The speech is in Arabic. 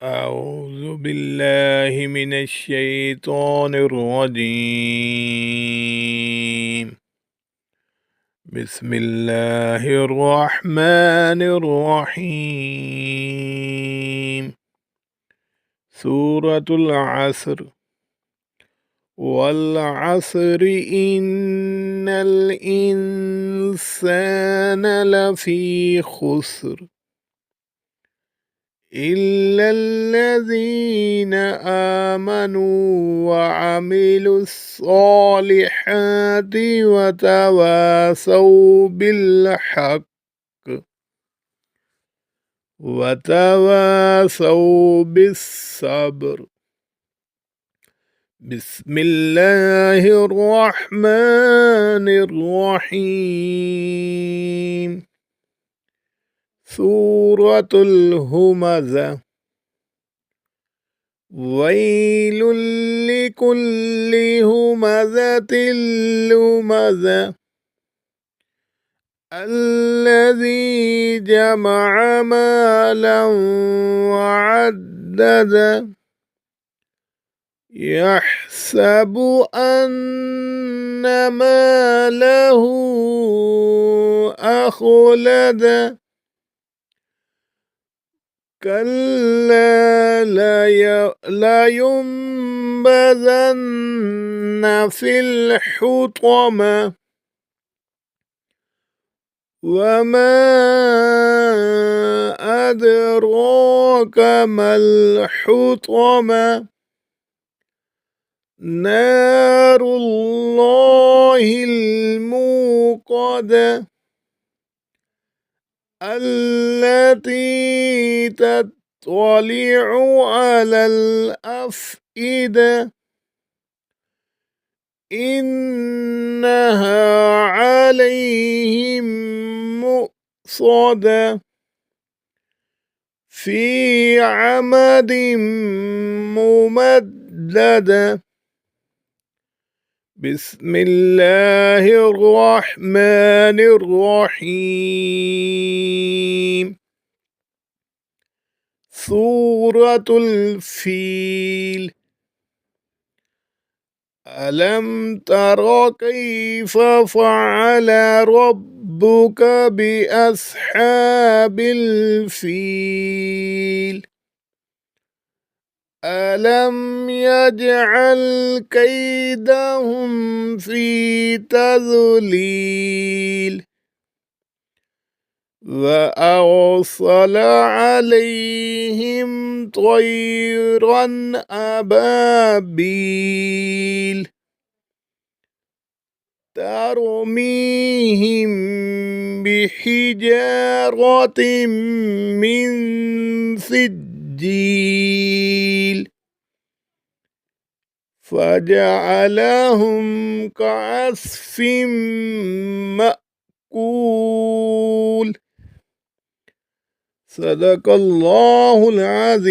أعوذ بالله من الشيطان الرجيم. بسم الله الرحمن الرحيم. سورة العصر. والعصر إن الإنسان لفي خسر إلا الذين آمنوا وعملوا الصالحات وتواصوا بالحق وتواصوا بالصبر. بسم الله الرحمن الرحيم. سورة الهمزة. ويل لكل همزة لمزة الذي جمع مالا وعدده يحسب أن ماله أخلده كلا لينبذن في الحطمة وما أدراك ما الحطمة نار الله الموقدة التي تطلع على الأفئدة إنها عليهم مؤصدة في عمد ممددة. بسم الله الرحمن الرحيم. سورة الفيل. ألم تر كيف فعل ربك بأصحاب الفيل ألم يجعل كيدهم في تضليل وأرسل عليهم طيرا أبابيل ترميهم بحجارة من سجيل فجعلهم كعصف مأكول. صدق الله العظيم.